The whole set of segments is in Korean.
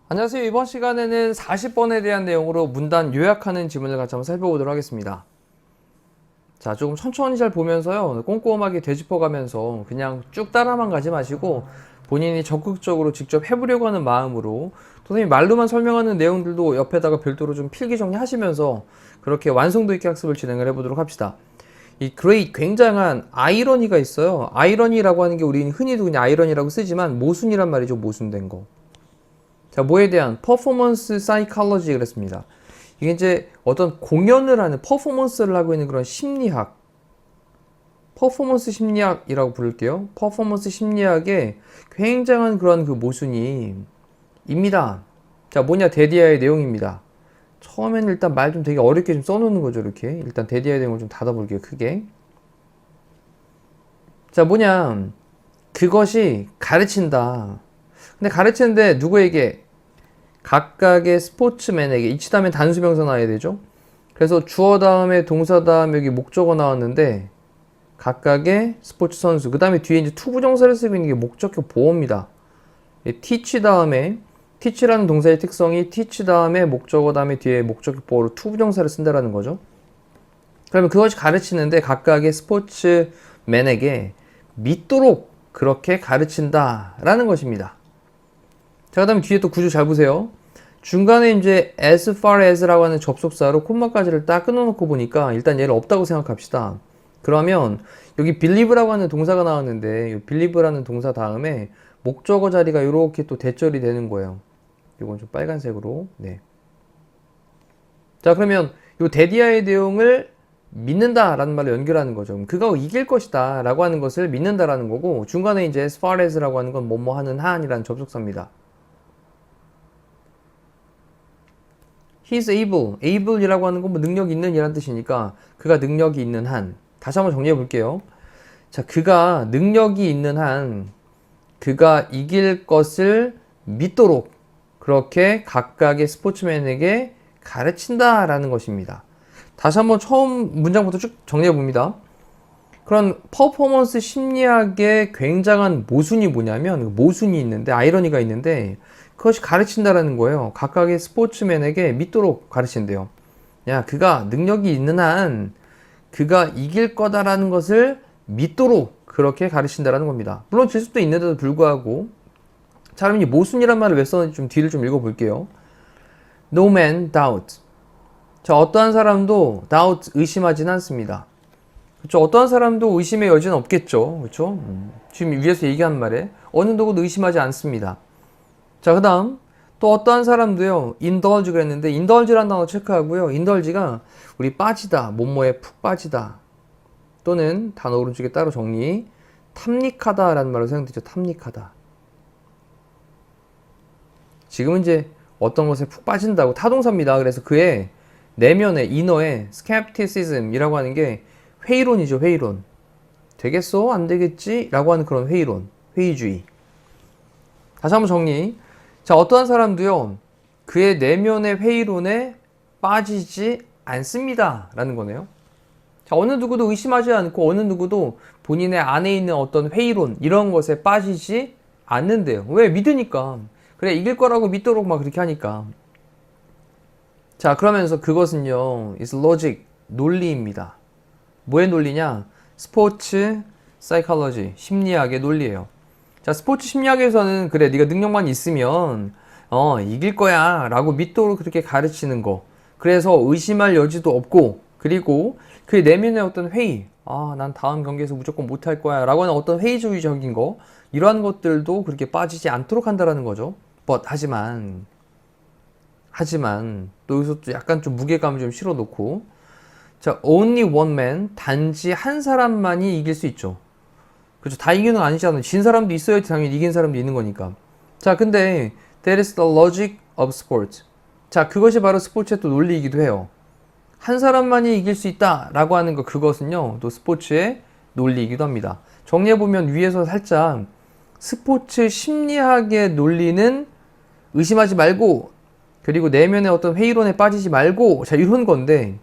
안녕하세요. 이번 시간에는 40번에 대한 내용으로 문단 요약하는 지문을 같이 한번 살펴보도록 하겠습니다. 자, 조금 천천히 잘 보면서요, 꼼꼼하게 되짚어가면서 그냥 쭉 따라만 가지 마시고 본인이 적극적으로 직접 해보려고 하는 마음으로, 또 선생님 말로만 설명하는 내용들도 옆에다가 별도로 좀 필기 정리하시면서 그렇게 완성도 있게 학습을 진행을 해보도록 합시다. 이 great, 굉장한 아이러니가 있어요. 아이러니라고 하는 게 우리는 흔히도 그냥 아이러니라고 쓰지만 모순이란 말이죠. 모순된 거. 자, 뭐에 대한 퍼포먼스 사이콜로지 그랬습니다. 이게 이제 어떤 공연을 하는, 퍼포먼스를 하고 있는 그런 심리학, 퍼포먼스 심리학이라고 부를게요. 퍼포먼스 심리학의 굉장한 그런 그 모순이입니다. 자, 뭐냐, 데디아의 내용입니다. 처음에는 일단 말 좀 되게 어렵게 좀 써놓는 거죠. 이렇게 일단 데디아의 내용을 좀 닫아볼게요. 크게. 자, 뭐냐, 그것이 가르친다. 근데 가르치는데 누구에게? 각각의 스포츠맨에게. 이치 다음에 단수명사 나와야 되죠. 그래서 주어 다음에 동사 다음에 여기 목적어 나왔는데 각각의 스포츠 선수, 그 다음에 뒤에 이제 투부정사를 쓰고 있는 게 목적격 보어입니다. teach 다음에, teach라는 동사의 특성이 teach 다음에 목적어 다음에 뒤에 목적격 보어로 투부정사를 쓴다라는 거죠. 그러면 그것이 가르치는데 각각의 스포츠맨에게 믿도록 그렇게 가르친다 라는 것입니다. 자, 그 다음에 뒤에 또 구조 잘 보세요. 중간에 이제 as far as라고 하는 접속사로 콤마까지를 딱 끊어놓고 보니까 일단 얘를 없다고 생각합시다. 그러면 여기 believe라고 하는 동사가 나왔는데 이 believe라는 동사 다음에 목적어 자리가 이렇게 또 대절이 되는 거예요. 이건 좀 빨간색으로. 네. 자, 그러면 이 데디아의 내용을 믿는다라는 말로 연결하는 거죠. 그가 이길 것이다 라고 하는 것을 믿는다라는 거고, 중간에 이제 as far as라고 하는 건 뭐뭐 하는 한이라는 접속사입니다. He's able. able이라고 하는 건 뭐 능력이 있는 이란 뜻이니까 그가 능력이 있는 한. 다시 한번 정리해 볼게요. 자, 그가 능력이 있는 한, 그가 이길 것을 믿도록 그렇게 각각의 스포츠맨에게 가르친다라는 것입니다. 다시 한번 처음 문장부터 쭉 정리해 봅니다. 그런 퍼포먼스 심리학의 굉장한 모순이 뭐냐면, 모순이 있는데, 아이러니가 있는데, 그것이 가르친다라는 거예요. 각각의 스포츠맨에게 믿도록 가르친대요. 야, 그가 능력이 있는 한 그가 이길 거다라는 것을 믿도록 그렇게 가르친다라는 겁니다. 물론 질 수도 있는데도 불구하고, 자, 그럼 이 모순이란 말을 왜 썼는지 좀 뒤를 좀 읽어볼게요. No man doubt. 자, 어떠한 사람도 doubt, 의심하진 않습니다. 그렇죠? 어떠한 사람도 의심의 여지는 없겠죠. 그렇죠? 지금 위에서 얘기한 말에 어느 누구도 의심하지 않습니다. 자, 그 다음 또 어떠한 사람도요, indulge 그랬는데 indulge라는 단어 체크하고요. indulge가 우리 빠지다, 뭐뭐에 푹 빠지다, 또는 단어 오른쪽에 따로 정리, 탐닉하다 라는 말로 사용되죠. 탐닉하다. 지금은 이제 어떤 것에 푹 빠진다고, 타동사입니다. 그래서 그의 내면에, 이너에 skepticism 이라고 하는 게 회의론이죠. 회의론. 되겠어? 안 되겠지? 라고 하는 그런 회의론, 회의주의. 다시 한번 정리. 자, 어떠한 사람도요, 그의 내면의 회의론에 빠지지 않습니다 라는 거네요. 자, 어느 누구도 의심하지 않고 어느 누구도 본인의 안에 있는 어떤 회의론, 이런 것에 빠지지 않는데요. 왜? 믿으니까. 그래, 이길 거라고 믿도록 막 그렇게 하니까. 자, 그러면서 그것은요, is logic, 논리입니다. 뭐의 논리냐? 스포츠 사이콜로지, 심리학의 논리예요. 자, 스포츠 심리학에서는 그래, 네가 능력만 있으면 이길 거야 라고 믿도록 그렇게 가르치는 거. 그래서 의심할 여지도 없고, 그리고 그 내면의 어떤 회의, 난 다음 경기에서 무조건 못할 거야 라고 하는 어떤 회의주의적인 거, 이러한 것들도 그렇게 빠지지 않도록 한다라는 거죠. 하지만 또 여기서 또 약간 좀 무게감을 좀 실어 놓고, 자, only one man, 단지 한 사람만이 이길 수 있죠. 그렇죠. 다 이기는 건 아니잖아요. 진 사람도 있어야지 당연히 이긴 사람도 있는 거니까. 자, 근데 that is the logic of sport. 자, 그것이 바로 스포츠의 또 논리이기도 해요. 한 사람만이 이길 수 있다 라고 하는 거, 그것은요 또 스포츠의 논리이기도 합니다. 정리해보면 위에서 살짝 스포츠 심리학의 논리는 의심하지 말고, 그리고 내면의 어떤 회의론에 빠지지 말고, 자, 이런 건데,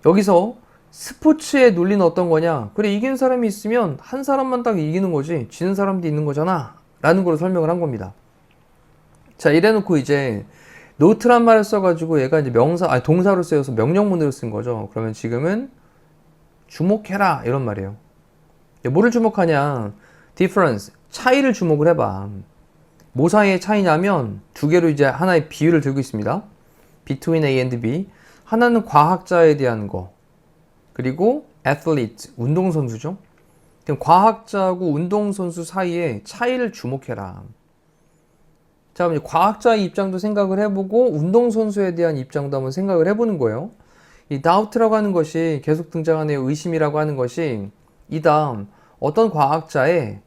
여기서 스포츠의 논리는 어떤 거냐? 그래, 이기는 사람이 있으면 한 사람만 딱 이기는 거지. 지는 사람도 있는 거잖아. 라는 걸로 설명을 한 겁니다. 자, 이래놓고 이제 노트란 말을 써가지고 얘가 이제 동사로 쓰여서 명령문으로 쓴 거죠. 그러면 지금은 주목해라. 이런 말이에요. 뭐를 주목하냐? difference. 차이를 주목을 해봐. 뭐 사이의 차이냐면 두 개로 이제 하나의 비율을 들고 있습니다. between A and B. 하나는 과학자에 대한 거. 그리고 athlete, 운동선수죠. 그럼 과학자하고 운동선수 사이에 차이를 주목해라. 자, 그럼 과학자의 입장도 생각을 해보고 운동선수에 대한 입장도 한번 생각을 해보는 거예요. 이 doubt라고 하는 것이 계속 등장하네요. 의심이라고 하는 것이 이 다음 어떤 과학자의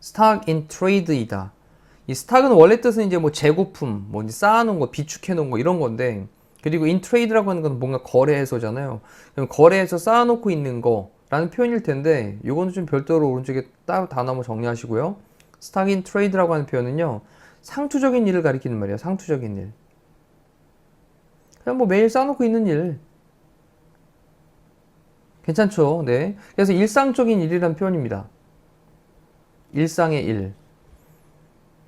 stock in trade이다. 이 stock은 원래 뜻은 이제 뭐 재고품, 뭐 이제 쌓아놓은 거, 비축해놓은 거 이런 건데, 그리고 in trade라고 하는 건 뭔가 거래해서잖아요. 그럼 거래해서 쌓아놓고 있는 거라는 표현일 텐데, 이거는 좀 별도로 오른쪽에 따로 단어 한번 정리하시고요. stock in trade라고 하는 표현은요, 상투적인 일을 가리키는 말이에요. 상투적인 일. 그냥 뭐 매일 쌓아놓고 있는 일. 괜찮죠? 네. 그래서 일상적인 일이라는 표현입니다. 일상의 일.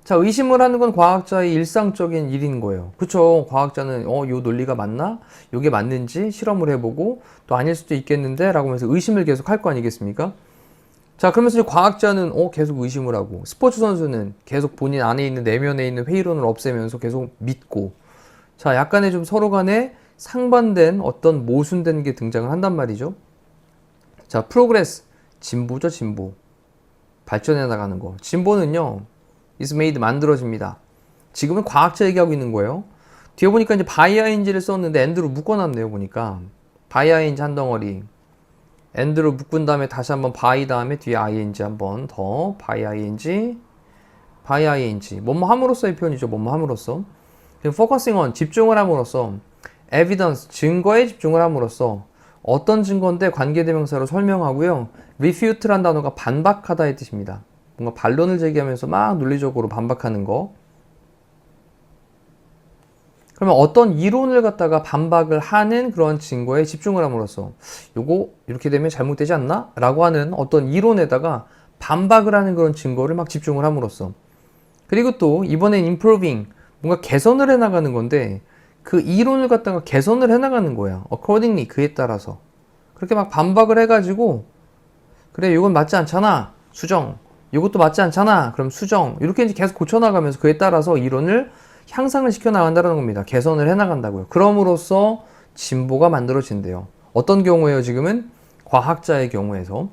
자, 의심을 하는 건 과학자의 일상적인 일인 거예요. 그쵸? 과학자는 요 논리가 맞나? 요게 맞는지 실험을 해보고 또 아닐 수도 있겠는데? 라고 하면서 의심을 계속 할 거 아니겠습니까? 자, 그러면서 과학자는 계속 의심을 하고, 스포츠 선수는 계속 본인 안에 있는 내면에 있는 회의론을 없애면서 계속 믿고, 자, 약간의 좀 서로 간에 상반된 어떤 모순된 게 등장을 한단 말이죠. 자, 프로그레스, 진보죠, 진보. 발전해 나가는 거. 진보는요, is made, 만들어집니다. 지금은 과학자 얘기하고 있는 거예요. 뒤에 보니까 이제 by ing를 썼는데 end로 묶어놨네요, 보니까. by ing 한 덩어리. end로 묶은 다음에 다시 한번 by 다음에 뒤에 ing 한번 더. by ing, by ing. 뭐뭐 함으로써의 표현이죠, 뭐뭐 함으로써. focusing on, 집중을 함으로써. evidence, 증거에 집중을 함으로써. 어떤 증거인데 관계대명사로 설명하고요. refute란 단어가 반박하다의 뜻입니다. 뭔가 반론을 제기하면서 막 논리적으로 반박하는 거. 그러면 어떤 이론을 갖다가 반박을 하는 그런 증거에 집중을 함으로써 요거 이렇게 되면 잘못되지 않나? 라고 하는 어떤 이론에다가 반박을 하는 그런 증거를 막 집중을 함으로써. 그리고 또 이번엔 improving, 뭔가 개선을 해나가는 건데 그 이론을 갖다가 개선을 해나가는 거야. accordingly, 그에 따라서. 그렇게 막 반박을 해가지고 그래, 이건 맞지 않잖아. 수정. 이것도 맞지 않잖아. 그럼 수정. 이렇게 이제 계속 고쳐나가면서 그에 따라서 이론을 향상을 시켜나간다는 겁니다. 개선을 해나간다고요. 그럼으로써 진보가 만들어진대요. 어떤 경우에요, 지금은? 과학자의 경우에서.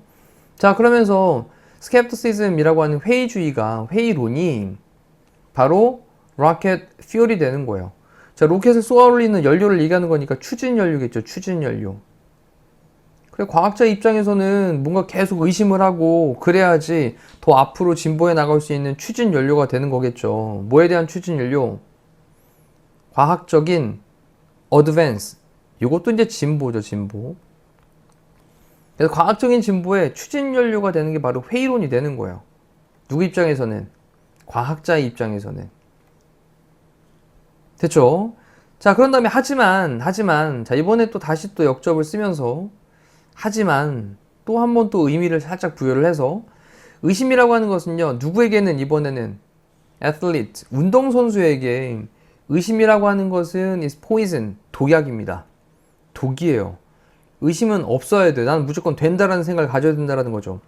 자, 그러면서 skepticism이라고 하는 회의주의가, 회의론이 바로 rocket fuel이 되는 거예요. 자, 로켓을 쏘아올리는 연료를 얘기하는 거니까 추진연료겠죠. 추진연료. 그래, 과학자 입장에서는 뭔가 계속 의심을 하고 그래야지 더 앞으로 진보해 나갈 수 있는 추진연료가 되는 거겠죠. 뭐에 대한 추진연료? 과학적인 advance. 이것도 이제 진보죠, 진보. 그래서 과학적인 진보에 추진연료가 되는 게 바로 회의론이 되는 거예요. 누구 입장에서는? 과학자의 입장에서는. 됐죠? 자, 그런 다음에 하지만, 자, 이번에 또 다시 또 역접을 쓰면서, 하지만, 또 한 번 또 의미를 살짝 부여를 해서, 의심이라고 하는 것은요, 누구에게는 이번에는, athlete, 운동선수에게, 의심이라고 하는 것은 is poison, 독약입니다. 독이에요. 의심은 없어야 돼. 나는 무조건 된다라는 생각을 가져야 된다라는 거죠.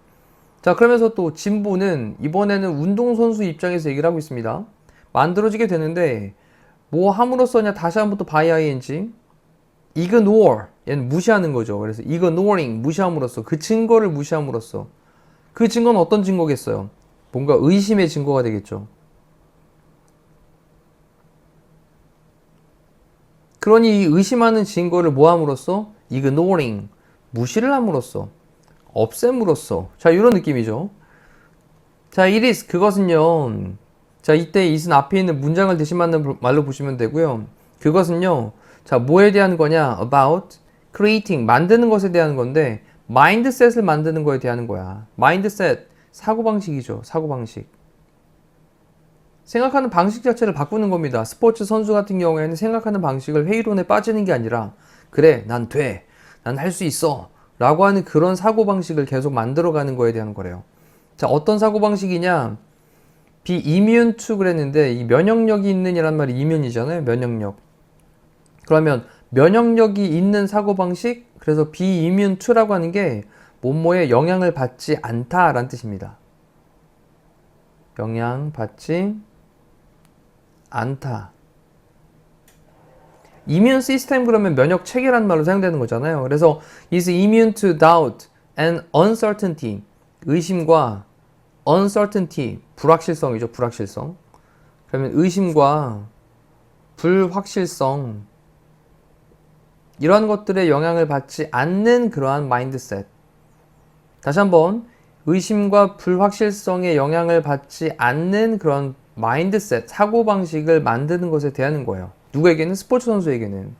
자, 그러면서 또 진보는, 이번에는 운동선수 입장에서 얘기를 하고 있습니다. 만들어지게 되는데, 뭐 함으로써냐? 다시 한번 또 by ing. ignore. 얘는 무시하는 거죠. 그래서 ignoring. 무시함으로써. 그 증거를 무시함으로써. 그 증거는 어떤 증거겠어요? 뭔가 의심의 증거가 되겠죠. 그러니 이 의심하는 증거를 뭐 함으로써? ignoring. 무시를 함으로써. 없앰으로써. 자, 이런 느낌이죠. 자, it is. 그것은요. 자, 이때 it은 앞에 있는 문장을 대신받는 말로 보시면 되고요. 그것은요, 자, 뭐에 대한 거냐? about creating, 만드는 것에 대한 건데, mindset을 만드는 거에 대한 거야. mindset, 사고방식이죠. 사고방식. 생각하는 방식 자체를 바꾸는 겁니다. 스포츠 선수 같은 경우에는 생각하는 방식을 회의론에 빠지는 게 아니라, 그래, 난 돼. 난 할 수 있어. 라고 하는 그런 사고방식을 계속 만들어가는 거에 대한 거래요. 자, 어떤 사고방식이냐? be immune to 그랬는데 이 면역력이 있는 이란 말이 immune이잖아요. 면역력. 그러면 면역력이 있는 사고방식, 그래서 be immune to라고 하는 게 뭐뭐에 영향을 받지 않다라는 뜻입니다. 영향받지 않다. immune system 그러면 면역 체계라는 말로 사용되는 거잖아요. 그래서 is immune to doubt and uncertainty. 의심과 uncertainty, 불확실성이죠. 불확실성. 그러면 의심과 불확실성 이러한 것들에 영향을 받지 않는 그러한 마인드셋. 다시 한번 의심과 불확실성에 영향을 받지 않는 그런 마인드셋, 사고방식을 만드는 것에 대한 거예요. 누구에게는? 스포츠 선수에게는.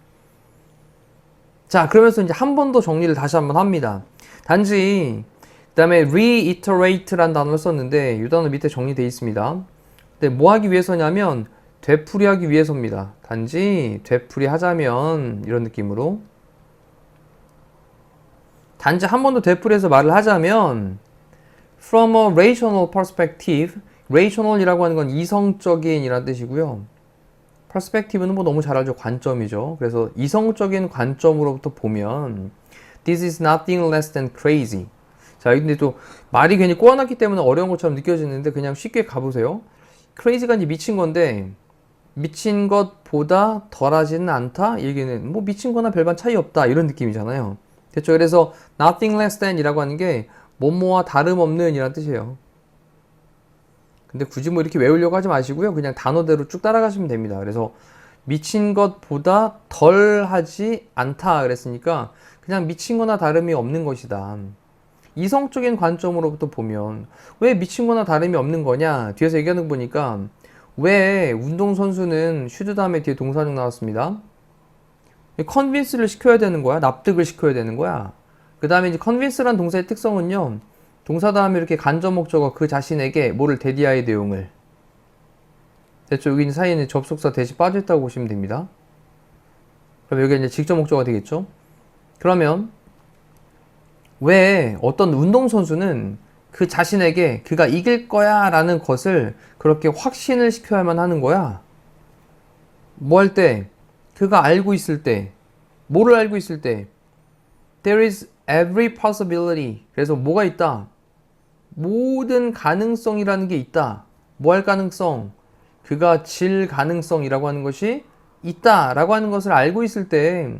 자, 그러면서 이제 한 번 더 정리를 다시 한번 합니다. 단지 그 다음에 reiterate라는 단어를 썼는데 이 단어 밑에 정리되어 있습니다. 근데 뭐 하기 위해서냐면 되풀이하기 위해서입니다. 단지 되풀이하자면 이런 느낌으로 단지 한 번 더 되풀이해서 말을 하자면 from a rational perspective, rational이라고 하는 건 이성적인 이라는 뜻이고요. perspective는 뭐 너무 잘 알죠. 관점이죠. 그래서 이성적인 관점으로부터 보면 this is nothing less than crazy. 자, 근데 또 말이 괜히 꼬아놨기 때문에 어려운 것처럼 느껴지는데 그냥 쉽게 가보세요. crazy가 이제 미친 건데 미친 것보다 덜하지는 않다? 얘기는 뭐 미친 거나 별반 차이 없다 이런 느낌이잖아요. 됐죠? 그래서 nothing less than 이라고 하는 게 뭐뭐와 다름없는 이란 뜻이에요. 근데 굳이 뭐 이렇게 외우려고 하지 마시고요. 그냥 단어대로 쭉 따라가시면 됩니다. 그래서 미친 것보다 덜하지 않다 그랬으니까 그냥 미친 거나 다름이 없는 것이다. 이성적인 관점으로부터 보면 왜 미친 거나 다름이 없는 거냐? 뒤에서 얘기하는 거 보니까 왜 운동선수는 슈드 다음에 뒤에 동사중 나왔습니다. 컨빈스를 시켜야 되는 거야. 납득을 시켜야 되는 거야. 그 다음에 이제 컨빈스란 동사의 특성은요. 동사 다음에 이렇게 간접 목적어 그 자신에게 뭐를 대디하의 내용을. 됐죠? 여기 있는 사이에는 접속사 대시 빠져있다고 보시면 됩니다. 그럼 여기 이제 직접 목적어가 되겠죠? 그러면 왜 어떤 운동선수는 그 자신에게 그가 이길 거야 라는 것을 그렇게 확신을 시켜야만 하는 거야? 뭐 할 때? 그가 알고 있을 때, 뭐를 알고 있을 때? There is every possibility. 그래서 뭐가 있다? 모든 가능성이라는 게 있다. 뭐 할 가능성? 그가 질 가능성이라고 하는 것이 있다 라고 하는 것을 알고 있을 때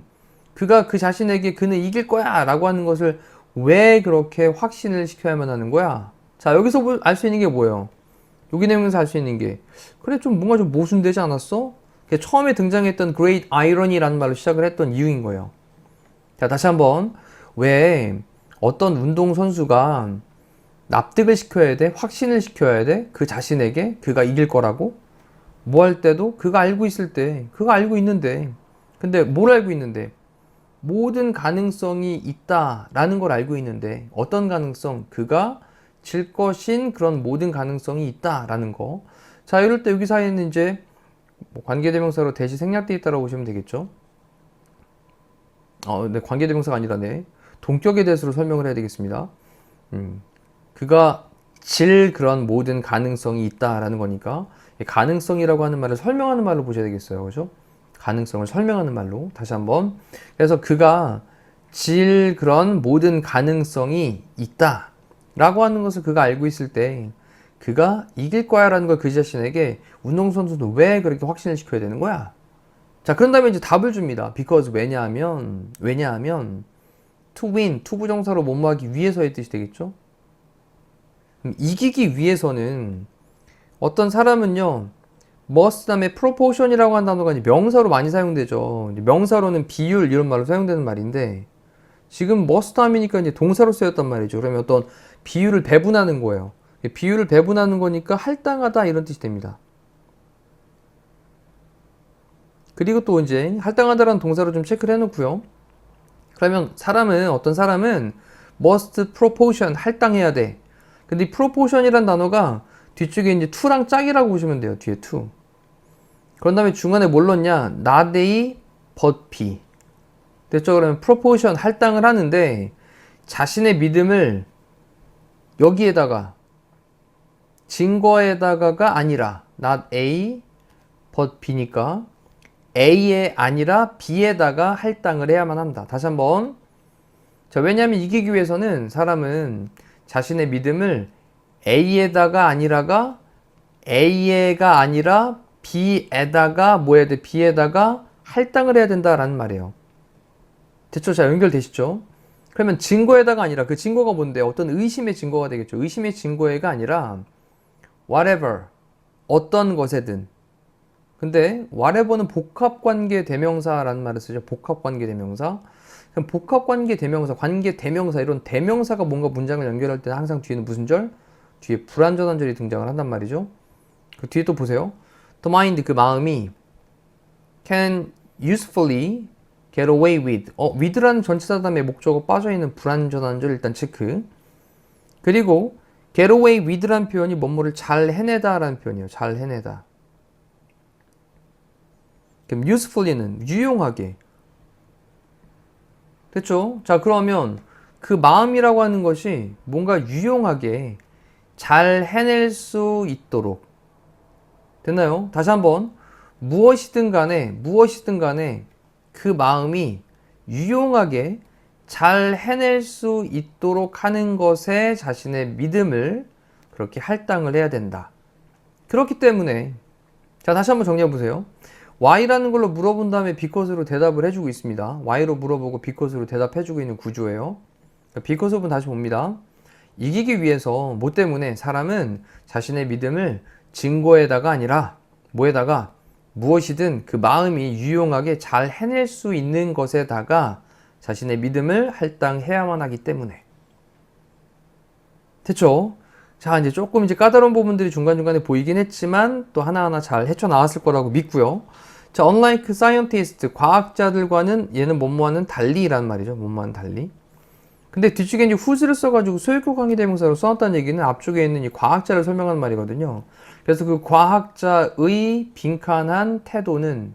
그가 그 자신에게 그는 이길 거야 라고 하는 것을 왜 그렇게 확신을 시켜야만 하는 거야? 자, 여기서 알 수 있는 게 뭐예요? 여기 내용에서 알 수 있는 게 그래 좀 뭔가 좀 모순되지 않았어? 처음에 등장했던 great irony라는 말로 시작을 했던 이유인 거예요. 자, 다시 한번 왜 어떤 운동선수가 납득을 시켜야 돼? 확신을 시켜야 돼? 그 자신에게 그가 이길 거라고? 뭐 할 때도 그가 알고 있을 때 그가 알고 있는데 근데 뭘 알고 있는데 모든 가능성이 있다라는 걸 알고 있는데 어떤 가능성? 그가 질 것인 그런 모든 가능성이 있다라는 거. 자, 이럴 때 여기 사이에는 이제 뭐 관계대명사로 대시 생략되어 있다고 보시면 되겠죠. 네, 관계대명사가 아니라 네. 동격에 대해서 설명을 해야 되겠습니다. 그가 질 그런 모든 가능성이 있다라는 거니까 가능성이라고 하는 말을 설명하는 말로 보셔야 되겠어요. 그죠? 가능성을 설명하는 말로 다시 한번. 그래서 그가 질 그런 모든 가능성이 있다 라고 하는 것을 그가 알고 있을 때 그가 이길 거야 라는 걸 그 자신에게 운동선수는 왜 그렇게 확신을 시켜야 되는 거야? 자, 그런 다음에 이제 답을 줍니다. because 왜냐하면 to win, 투부정사로 뭐뭐하기 위해서의 뜻이 되겠죠? 그럼 이기기 위해서는 어떤 사람은요 must 다음에 proportion이라고 하는 단어가 이제 명사로 많이 사용되죠. 명사로는 비율 이런 말로 사용되는 말인데 지금 must 다음이니까 이제 동사로 쓰였단 말이죠. 그러면 어떤 비율을 배분하는 거예요. 비율을 배분하는 거니까 할당하다 이런 뜻이 됩니다. 그리고 또 이제 할당하다라는 동사로 좀 체크를 해놓고요. 그러면 어떤 사람은 must proportion 할당해야 돼. 근데 이 proportion이란 단어가 뒤쪽에 이제 to랑 짝이라고 보시면 돼요. 뒤에 to. 그런 다음에 중간에 뭘 넣냐? not A but B. 됐죠? 그러면 proportion 할당을 하는데 자신의 믿음을 여기에다가 증거에다가가 아니라 not A but B니까 A에 아니라 B에다가 할당을 해야만 한다. 다시 한번. 자, 왜냐하면 이기기 위해서는 사람은 자신의 믿음을 A에다가 아니라가 A가 아니라 B에다가 뭐 해야 돼? B에다가 할당을 해야 된다라는 말이에요. 됐죠? 자, 연결되시죠? 그러면 증거에다가 아니라 그 증거가 뭔데? 어떤 의심의 증거가 되겠죠. 의심의 증거에가 아니라 whatever 어떤 것에든. 근데 whatever는 복합관계 대명사라는 말을 쓰죠. 복합관계 대명사. 그럼 복합관계 대명사, 관계 대명사 이런 대명사가 뭔가 문장을 연결할 때는 항상 뒤에는 무슨 절? 뒤에 불완전한 절이 등장을 한단 말이죠. 그 뒤에 또 보세요. The mind 그 마음이 can usefully get away with with라는 전치사 다음에 목적어 빠져있는 불완전한 절 일단 체크. 그리고 get away with라는 표현이 뭐뭐를 잘 해내다 라는 표현이에요. 잘 해내다. 그럼 usefully는 유용하게. 됐죠? 자, 그러면 그 마음이라고 하는 것이 뭔가 유용하게 잘 해낼 수 있도록. 됐나요? 다시 한번. 무엇이든 간에 그 마음이 유용하게 잘 해낼 수 있도록 하는 것에 자신의 믿음을 그렇게 할당을 해야 된다. 그렇기 때문에 자, 다시 한번 정리해 보세요. Why라는 걸로 물어본 다음에 because로 대답을 해주고 있습니다. Why로 물어보고 because로 대답해주고 있는 구조예요. because of은 다시 봅니다. 이기기 위해서 뭐 때문에 사람은 자신의 믿음을 증거에다가 아니라 뭐에다가 무엇이든 그 마음이 유용하게 잘 해낼 수 있는 것에다가 자신의 믿음을 할당해야만 하기 때문에. 됐죠? 자, 이제 조금 이제 까다로운 부분들이 중간중간에 보이긴 했지만 또 하나하나 잘 헤쳐나왔을 거라고 믿고요. 자, unlike scientist, 과학자들과는 얘는 뭐뭐와는 달리라는 말이죠. 뭐뭐와는 달리. 근데 뒤쪽에 이제 whose를 써가지고 소유격 관계 대명사로 써놨다는 얘기는 앞쪽에 있는 이 과학자를 설명하는 말이거든요. 그래서 그 과학자의 빈칸한 태도는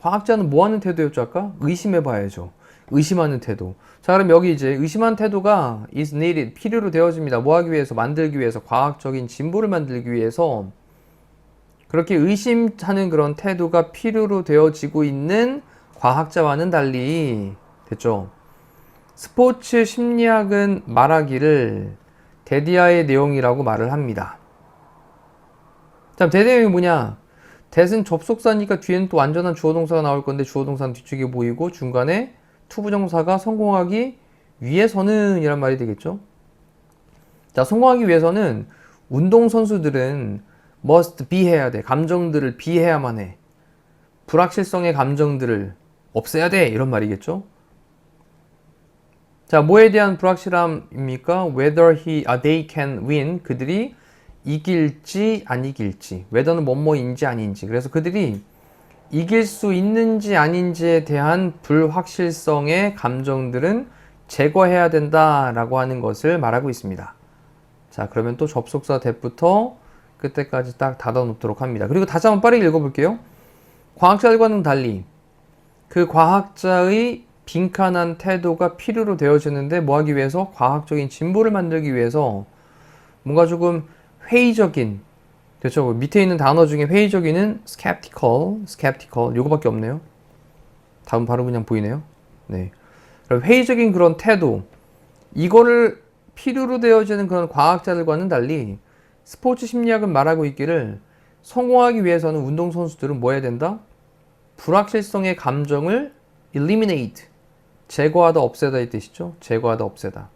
과학자는 뭐 하는 태도였죠, 아까? 의심해 봐야죠. 의심하는 태도. 자, 그럼 여기 이제 의심하는 태도가 is needed, 필요로 되어집니다. 뭐 하기 위해서? 만들기 위해서. 과학적인 진보를 만들기 위해서. 그렇게 의심하는 그런 태도가 필요로 되어지고 있는 과학자와는 달리. 됐죠? 스포츠 심리학은 말하기를 데디아의 내용이라고 말을 합니다. 자, 대대형이 뭐냐? 대은 접속사니까 뒤에는 또 완전한 주어동사가 나올 건데 주어동사는 뒤쪽에 보이고 중간에 투부정사가 성공하기 위해서는 이란 말이 되겠죠. 자, 성공하기 위해서는 운동선수들은 must be 해야 돼. 감정들을 비해야만 해. 불확실성의 감정들을 없애야 돼. 이런 말이겠죠. 자, 뭐에 대한 불확실함입니까? Whether they can win. 그들이 이길지 안 이길지. whether는 뭐뭐인지 아닌지. 그래서 그들이 이길 수 있는지 아닌지에 대한 불확실성의 감정들은 제거해야 된다라고 하는 것을 말하고 있습니다. 자, 그러면 또 접속사 that부터 끝에까지 딱 닫아 놓도록 합니다. 그리고 다시 한번 빠르게 읽어볼게요. 과학자들과는 달리 그 과학자의 빈칸한 태도가 필요로 되어지는데 뭐 하기 위해서? 과학적인 진보를 만들기 위해서 뭔가 조금 회의적인, 그렇죠? 밑에 있는 단어 중에 회의적인은 skeptical 요거밖에 없네요. 다음 바로 그냥 보이네요. 네. 그럼 회의적인 그런 태도, 이거를 필요로 되어지는 그런 과학자들과는 달리 스포츠 심리학은 말하고 있기를 성공하기 위해서는 운동선수들은 뭐 해야 된다? 불확실성의 감정을 eliminate, 제거하다 없애다 이 뜻이죠. 제거하다 없애다.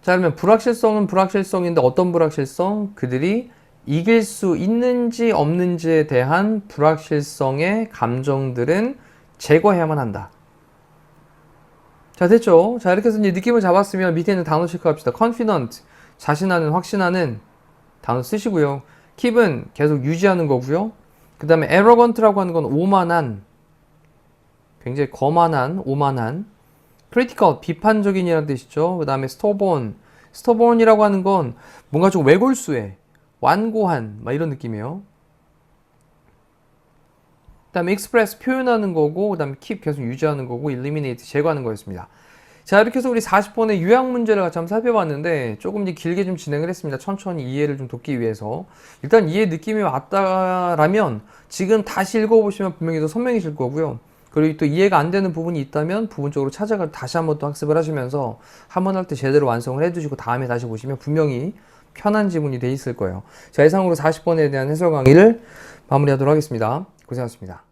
자, 그러면 불확실성은 불확실성인데 어떤 불확실성? 그들이 이길 수 있는지 없는지에 대한 불확실성의 감정들은 제거해야만 한다. 자, 됐죠? 자, 이렇게 해서 이제 느낌을 잡았으면 밑에 있는 단어 체크합시다. confident, 자신하는, 확신하는 단어 쓰시고요. keep은 계속 유지하는 거고요. 그 다음에 arrogant라고 하는 건 오만한, 굉장히 거만한, 오만한. critical, 비판적인이라는 뜻이죠. 그 다음에 stubborn이라고 하는 건 뭔가 좀 외골수해, 완고한, 막 이런 느낌이에요. 그다음에 express 표현하는 거고, 그다음에 keep 계속 유지하는 거고, eliminate 제거하는 거였습니다. 자, 이렇게 해서 우리 40번의 요약 문제를 같이 한번 살펴봤는데 조금 이제 길게 좀 진행을 했습니다. 천천히 이해를 좀 돕기 위해서. 일단 이해 느낌이 왔다라면 지금 다시 읽어보시면 분명히 더 선명해질 거고요. 그리고 또 이해가 안 되는 부분이 있다면 부분적으로 찾아가 다시 한번 또 학습을 하시면서 한 번 할 때 제대로 완성을 해두시고 다음에 다시 보시면 분명히 편한 지문이 돼 있을 거예요. 자, 이상으로 40번에 대한 해설 강의를 마무리하도록 하겠습니다. 고생하셨습니다.